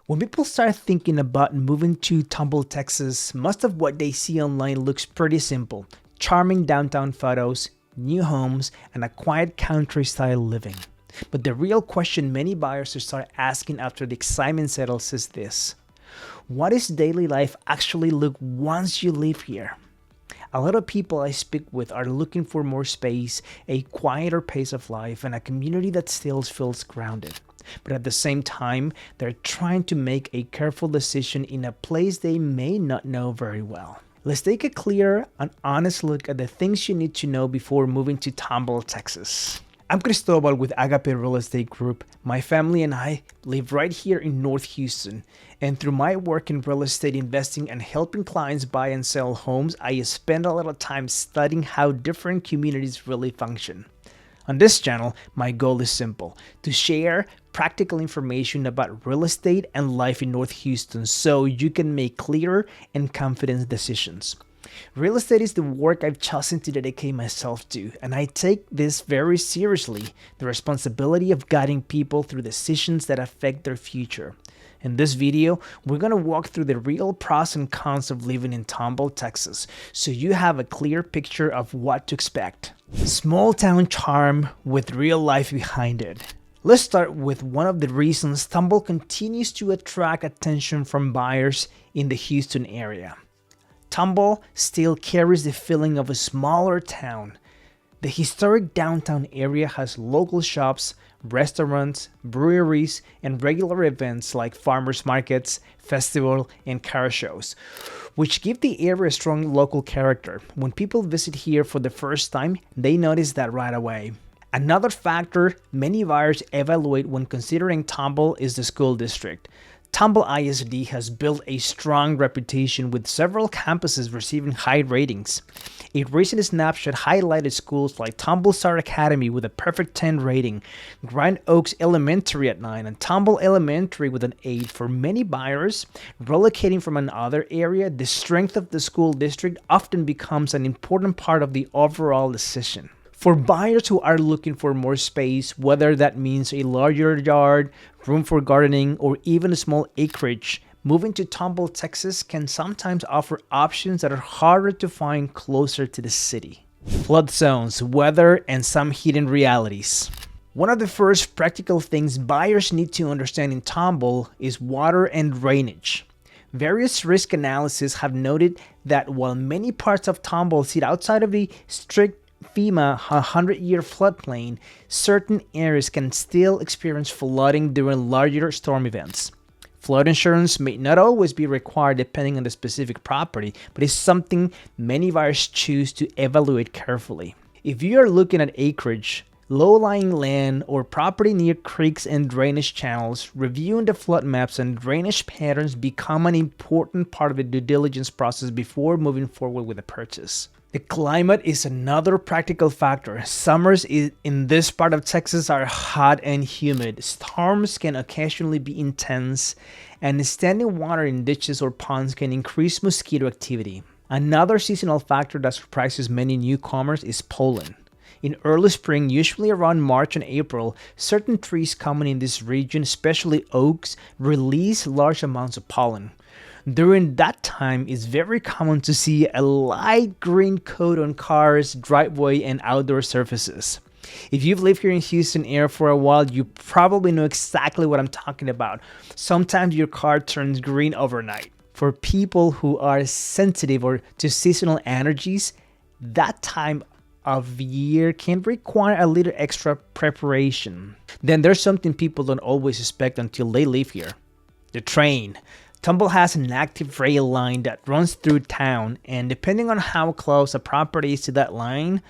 When people start thinking about moving to Tomball, Texas, most of what they see online looks pretty simple. Charming downtown photos, new homes, and a quiet country-style living. But the real question many buyers start asking after the excitement settles is this: what does daily life actually look once you live here? A lot of people I speak with are looking for more space, a quieter pace of life, and a community that still feels grounded. But at the same time, they're trying to make a careful decision in a place they may not know very well. Let's take a clear and honest look at the things you need to know before moving to Tomball, Texas. I'm Cristobal with Agape Real Estate Group. My family and I live right here in North Houston, and through my work in real estate investing and helping clients buy and sell homes, I spend a lot of time studying how different communities really function. On this channel, my goal is simple: to share practical information about real estate and life in North Houston so you can make clear and confident decisions. Real estate is the work I've chosen to dedicate myself to, and I take this very seriously, the responsibility of guiding people through decisions that affect their future. In this video, we're going to walk through the real pros and cons of living in Tomball, Texas, so you have a clear picture of what to expect. Small town charm with real life behind it. Let's start with one of the reasons Tomball continues to attract attention from buyers in the Houston area. Tomball still carries the feeling of a smaller town. The historic downtown area has local shops, restaurants, breweries, and regular events like farmers markets, festival, and car shows, which give the area a strong local character. When people visit here for the first time, they notice that right away. Another factor many buyers evaluate when considering Tomball is the school district. Tomball ISD has built a strong reputation with several campuses receiving high ratings. A recent snapshot highlighted schools like Tomball Star Academy with a perfect 10 rating, Grand Oaks Elementary at 9, and Tomball Elementary with an 8. For many buyers relocating from another area, the strength of the school district often becomes an important part of the overall decision. For buyers who are looking for more space, whether that means a larger yard, room for gardening, or even a small acreage, moving to Tomball, Texas can sometimes offer options that are harder to find closer to the city. Flood zones, weather, and some hidden realities. One of the first practical things buyers need to understand in Tomball is water and drainage. Various risk analyses have noted that while many parts of Tomball sit outside of the strict FEMA 100-year floodplain, certain areas can still experience flooding during larger storm events. Flood insurance may not always be required depending on the specific property, but is something many buyers choose to evaluate carefully. If you are looking at acreage, low-lying land, or property near creeks and drainage channels, reviewing the flood maps and drainage patterns become an important part of the due diligence process before moving forward with a purchase. The climate is another practical factor. Summers in this part of Texas are hot and humid. Storms can occasionally be intense, and standing water in ditches or ponds can increase mosquito activity. Another seasonal factor that surprises many newcomers is pollen. In early spring, usually around March and April, certain trees common in this region, especially oaks, release large amounts of pollen. During that time, it's very common to see a light green coat on cars, driveway, and outdoor surfaces. If you've lived here in Houston area for a while, you probably know exactly what I'm talking about. Sometimes your car turns green overnight. For people who are sensitive to seasonal energies, that time of year can require a little extra preparation. Then there's something people don't always expect until they live here: the train. Tomball has an active rail line that runs through town, and depending on how close a property is to that line,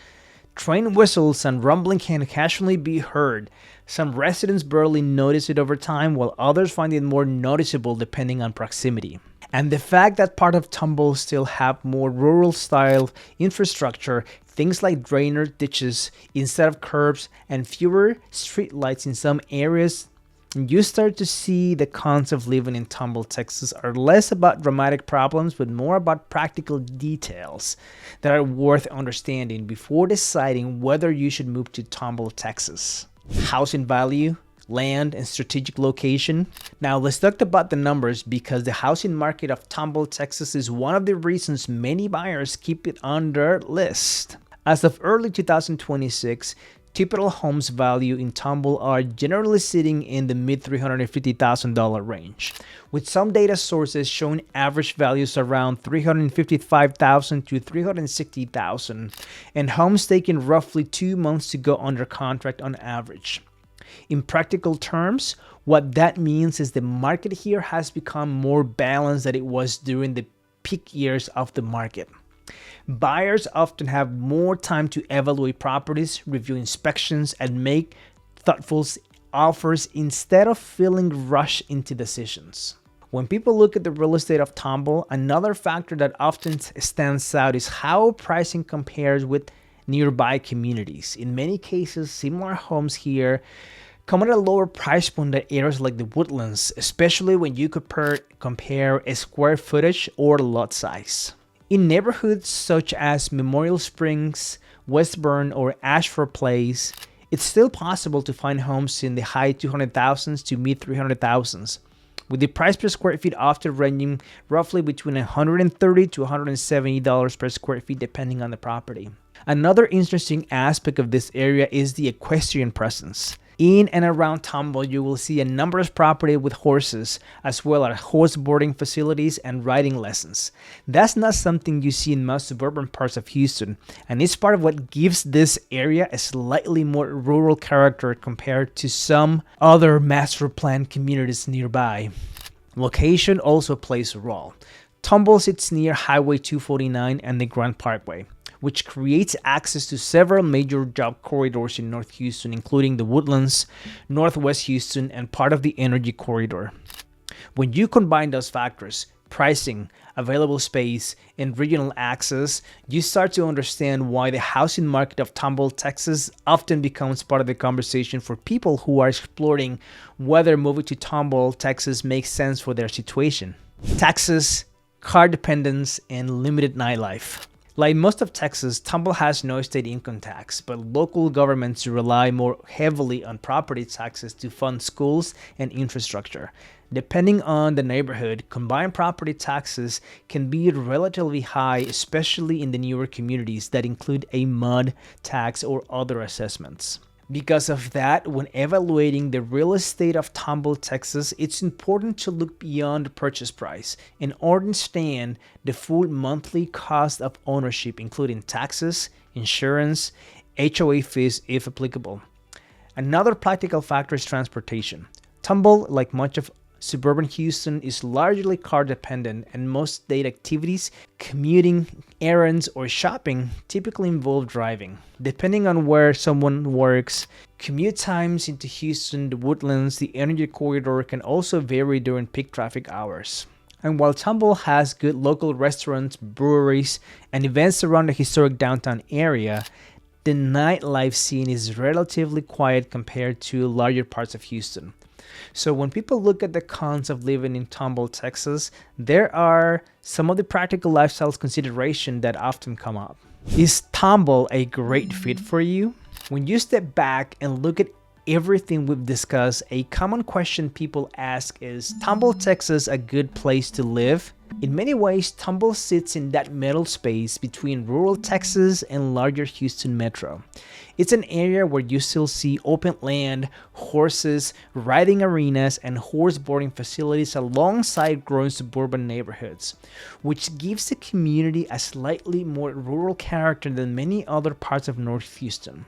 train whistles and rumbling can occasionally be heard. Some residents barely notice it over time, while others find it more noticeable depending on proximity. And the fact that part of Tomball still have more rural-style infrastructure, things like drainer ditches instead of curbs and fewer streetlights in some areas, you start to see the cons of living in Tomball, Texas are less about dramatic problems, but more about practical details that are worth understanding before deciding whether you should move to Tomball, Texas. Housing value, land, and strategic location. Now let's talk about the numbers, because the housing market of Tomball, Texas is one of the reasons many buyers keep it on their list. As of early 2026, typical homes value in Tomball are generally sitting in the mid $350,000 range, with some data sources showing average values around $355,000 to $360,000, and homes taking roughly 2 months to go under contract on average. In practical terms, what that means is the market here has become more balanced than it was during the peak years of the market. Buyers often have more time to evaluate properties, review inspections, and make thoughtful offers instead of feeling rushed into decisions. When people look at the real estate of Tomball, another factor that often stands out is how pricing compares with nearby communities. In many cases, similar homes here come at a lower price point than areas like the Woodlands, especially when you compare a square footage or lot size. In neighborhoods such as Memorial Springs, Westburn, or Ashford Place, it's still possible to find homes in the high 200,000s to mid 300,000s, with the price per square feet often ranging roughly between $130 to $170 per square feet depending on the property. Another interesting aspect of this area is the equestrian presence. In and around Tomball, you will see a number of properties with horses, as well as horse boarding facilities and riding lessons. That's not something you see in most suburban parts of Houston, and it's part of what gives this area a slightly more rural character compared to some other master plan communities nearby. Location also plays a role. Tomball sits near Highway 249 and the Grand Parkway, which creates access to several major job corridors in North Houston, including the Woodlands, Northwest Houston, and part of the Energy Corridor. When you combine those factors, pricing, available space, and regional access, you start to understand why the housing market of Tomball, Texas often becomes part of the conversation for people who are exploring whether moving to Tomball, Texas makes sense for their situation. Taxes, car dependence, and limited nightlife. Like most of Texas, Tomball has no state income tax, but local governments rely more heavily on property taxes to fund schools and infrastructure. Depending on the neighborhood, combined property taxes can be relatively high, especially in the newer communities that include a MUD tax or other assessments. Because of that, when evaluating the real estate of Tomball, Texas, it's important to look beyond the purchase price and understand the full monthly cost of ownership, including taxes, insurance, HOA fees if applicable. Another practical factor is transportation. Tomball, like much of suburban Houston, is largely car dependent, and most daily activities, commuting, errands, or shopping typically involve driving. Depending on where someone works, commute times into Houston, the Woodlands, the Energy Corridor can also vary during peak traffic hours. And while Tomball has good local restaurants, breweries, and events around the historic downtown area, the nightlife scene is relatively quiet compared to larger parts of Houston. So when people look at the cons of living in Tomball, Texas, there are some of the practical lifestyle considerations that often come up. Is Tomball a great fit for you? When you step back and look at everything we've discussed, a common question people ask is, Tomball, Texas, a good place to live? In many ways, Tomball sits in that middle space between rural Texas and larger Houston metro. It's an area where you still see open land, horses, riding arenas, and horse boarding facilities alongside growing suburban neighborhoods, which gives the community a slightly more rural character than many other parts of North Houston.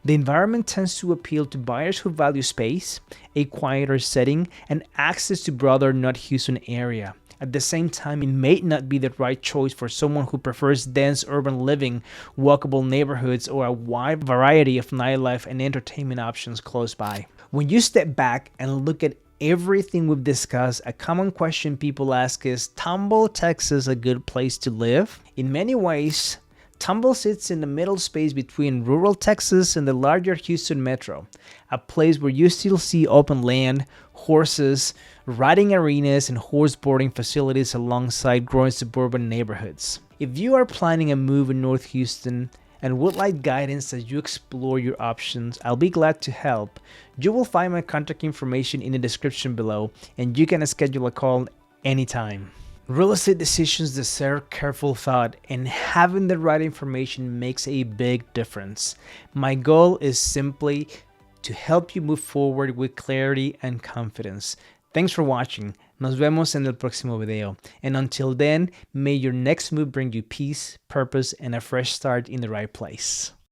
The environment tends to appeal to buyers who value space, a quieter setting, and access to broader North Houston area. At the same time, it may not be the right choice for someone who prefers dense urban living, walkable neighborhoods, or a wide variety of nightlife and entertainment options close by. When you step back and look at everything we've discussed, a common question people ask is, Tomball, Texas, a good place to live? In many ways, Tomball sits in the middle space between rural Texas and the larger Houston metro, a place where you still see open land, horses, riding arenas, and horse boarding facilities alongside growing suburban neighborhoods. If you are planning a move in North Houston and would like guidance as you explore your options, I'll be glad to help. You will find my contact information in the description below, and you can schedule a call anytime. Real estate decisions deserve careful thought, and having the right information makes a big difference. My goal is simply to help you move forward with clarity and confidence. Thanks for watching. Nos vemos en el próximo video. And until then, may your next move bring you peace, purpose, and a fresh start in the right place.